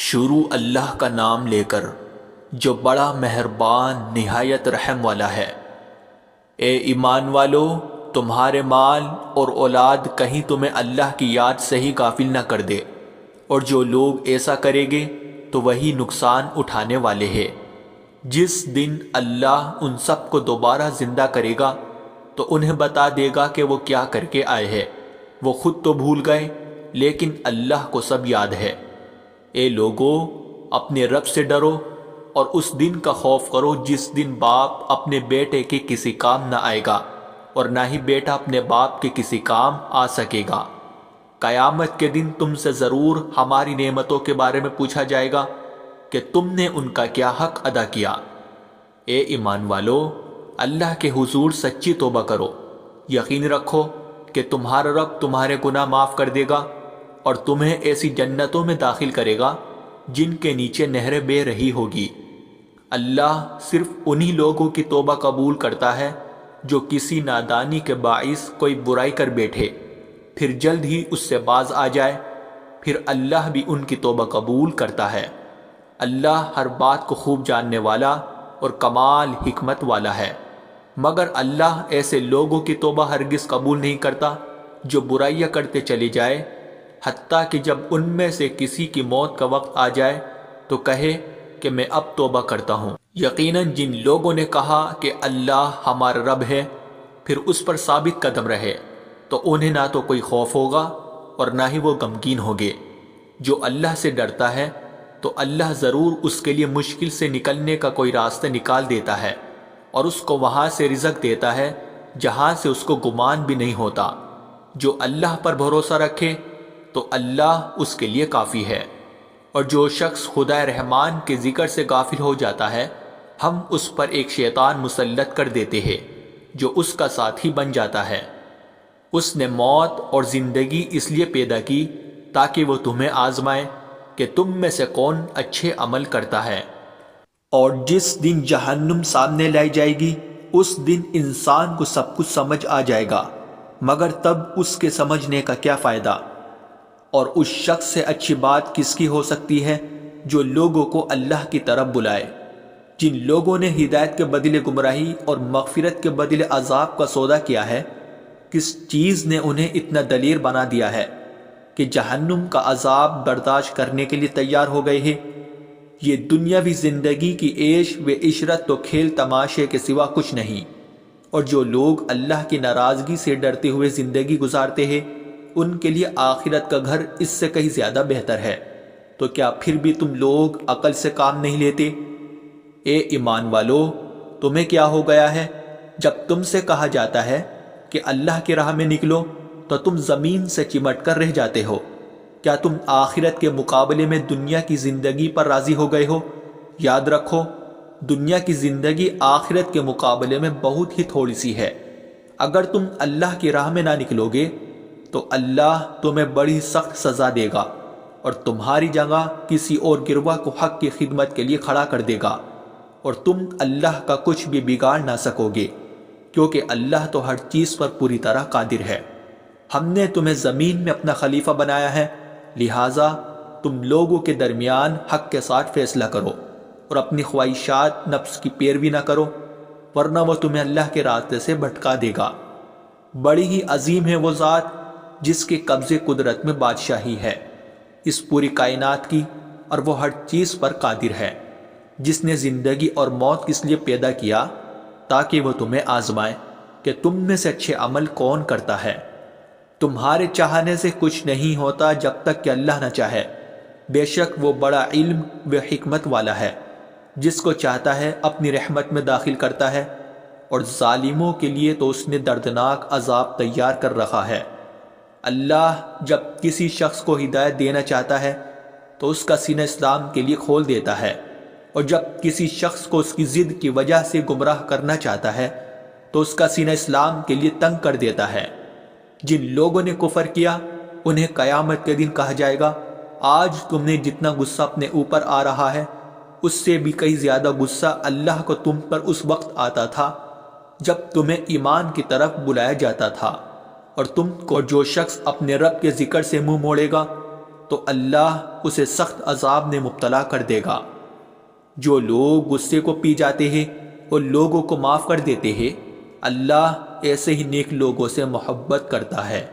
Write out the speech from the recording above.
شروع اللہ کا نام لے کر جو بڑا مہربان نہایت رحم والا ہے۔ اے ایمان والو، تمہارے مال اور اولاد کہیں تمہیں اللہ کی یاد سے ہی غافل نہ کر دے، اور جو لوگ ایسا کریں گے تو وہی نقصان اٹھانے والے ہیں۔ جس دن اللہ ان سب کو دوبارہ زندہ کرے گا تو انہیں بتا دے گا کہ وہ کیا کر کے آئے ہیں۔ وہ خود تو بھول گئے لیکن اللہ کو سب یاد ہے۔ اے لوگو، اپنے رب سے ڈرو اور اس دن کا خوف کرو جس دن باپ اپنے بیٹے کے کسی کام نہ آئے گا اور نہ ہی بیٹا اپنے باپ کے کسی کام آ سکے گا۔ قیامت کے دن تم سے ضرور ہماری نعمتوں کے بارے میں پوچھا جائے گا کہ تم نے ان کا کیا حق ادا کیا۔ اے ایمان والو، اللہ کے حضور سچی توبہ کرو، یقین رکھو کہ تمہارا رب تمہارے گناہ معاف کر دے گا اور تمہیں ایسی جنتوں میں داخل کرے گا جن کے نیچے نہریں بہہ رہی ہوگی۔ اللہ صرف انہی لوگوں کی توبہ قبول کرتا ہے جو کسی نادانی کے باعث کوئی برائی کر بیٹھے پھر جلد ہی اس سے باز آ جائے، پھر اللہ بھی ان کی توبہ قبول کرتا ہے۔ اللہ ہر بات کو خوب جاننے والا اور کمال حکمت والا ہے، مگر اللہ ایسے لوگوں کی توبہ ہرگز قبول نہیں کرتا جو برائیاں کرتے چلے جائے، حتیٰ کہ جب ان میں سے کسی کی موت کا وقت آ جائے تو کہے کہ میں اب توبہ کرتا ہوں۔ یقیناً جن لوگوں نے کہا کہ اللہ ہمارا رب ہے پھر اس پر ثابت قدم رہے تو انہیں نہ تو کوئی خوف ہوگا اور نہ ہی وہ غمگین ہوگے۔ جو اللہ سے ڈرتا ہے تو اللہ ضرور اس کے لیے مشکل سے نکلنے کا کوئی راستہ نکال دیتا ہے اور اس کو وہاں سے رزق دیتا ہے جہاں سے اس کو گمان بھی نہیں ہوتا۔ جو اللہ پر بھروسہ رکھے تو اللہ اس کے لیے کافی ہے، اور جو شخص خدا رحمان کے ذکر سے غافل ہو جاتا ہے ہم اس پر ایک شیطان مسلط کر دیتے ہیں جو اس کا ساتھی بن جاتا ہے۔ اس نے موت اور زندگی اس لیے پیدا کی تاکہ وہ تمہیں آزمائے کہ تم میں سے کون اچھے عمل کرتا ہے۔ اور جس دن جہنم سامنے لائی جائے گی اس دن انسان کو سب کچھ سمجھ آ جائے گا، مگر تب اس کے سمجھنے کا کیا فائدہ؟ اور اس شخص سے اچھی بات کس کی ہو سکتی ہے جو لوگوں کو اللہ کی طرف بلائے۔ جن لوگوں نے ہدایت کے بدلے گمراہی اور مغفرت کے بدلے عذاب کا سودا کیا ہے، کس چیز نے انہیں اتنا دلیر بنا دیا ہے کہ جہنم کا عذاب برداشت کرنے کے لیے تیار ہو گئے ہیں؟ یہ دنیاوی زندگی کی عیش و عشرت تو کھیل تماشے کے سوا کچھ نہیں، اور جو لوگ اللہ کی ناراضگی سے ڈرتے ہوئے زندگی گزارتے ہیں ان کے لیے آخرت کا گھر اس سے کہیں زیادہ بہتر ہے۔ تو کیا پھر بھی تم لوگ عقل سے کام نہیں لیتے؟ اے ایمان والو، تمہیں کیا ہو گیا ہے جب تم سے کہا جاتا ہے کہ اللہ کی راہ میں نکلو تو تم زمین سے چمٹ کر رہ جاتے ہو؟ کیا تم آخرت کے مقابلے میں دنیا کی زندگی پر راضی ہو گئے ہو؟ یاد رکھو، دنیا کی زندگی آخرت کے مقابلے میں بہت ہی تھوڑی سی ہے۔ اگر تم اللہ کی راہ میں نہ نکلو گے تو اللہ تمہیں بڑی سخت سزا دے گا اور تمہاری جگہ کسی اور گروہ کو حق کی خدمت کے لیے کھڑا کر دے گا، اور تم اللہ کا کچھ بھی بگاڑ نہ سکو گے، کیونکہ اللہ تو ہر چیز پر پوری طرح قادر ہے۔ ہم نے تمہیں زمین میں اپنا خلیفہ بنایا ہے، لہٰذا تم لوگوں کے درمیان حق کے ساتھ فیصلہ کرو اور اپنی خواہشات نفس کی پیروی نہ کرو، ورنہ وہ تمہیں اللہ کے راستے سے بھٹکا دے گا۔ بڑی ہی عظیم ہے وہ ذات جس کے قبضے قدرت میں بادشاہی ہے اس پوری کائنات کی، اور وہ ہر چیز پر قادر ہے۔ جس نے زندگی اور موت کس لیے پیدا کیا تاکہ وہ تمہیں آزمائے کہ تم میں سے اچھے عمل کون کرتا ہے۔ تمہارے چاہنے سے کچھ نہیں ہوتا جب تک کہ اللہ نہ چاہے، بے شک وہ بڑا علم و حکمت والا ہے۔ جس کو چاہتا ہے اپنی رحمت میں داخل کرتا ہے، اور ظالموں کے لیے تو اس نے دردناک عذاب تیار کر رکھا ہے۔ اللہ جب کسی شخص کو ہدایت دینا چاہتا ہے تو اس کا سینہ اسلام کے لیے کھول دیتا ہے، اور جب کسی شخص کو اس کی ضد کی وجہ سے گمراہ کرنا چاہتا ہے تو اس کا سینہ اسلام کے لیے تنگ کر دیتا ہے۔ جن لوگوں نے کفر کیا انہیں قیامت کے دن کہا جائے گا، آج تم نے جتنا غصہ اپنے اوپر آ رہا ہے اس سے بھی کئی زیادہ غصہ اللہ کو تم پر اس وقت آتا تھا جب تمہیں ایمان کی طرف بلایا جاتا تھا، اور تم کو جو شخص اپنے رب کے ذکر سے منہ موڑے گا تو اللہ اسے سخت عذاب میں مبتلا کر دے گا۔ جو لوگ غصے کو پی جاتے ہیں اور لوگوں کو معاف کر دیتے ہیں، اللہ ایسے ہی نیک لوگوں سے محبت کرتا ہے۔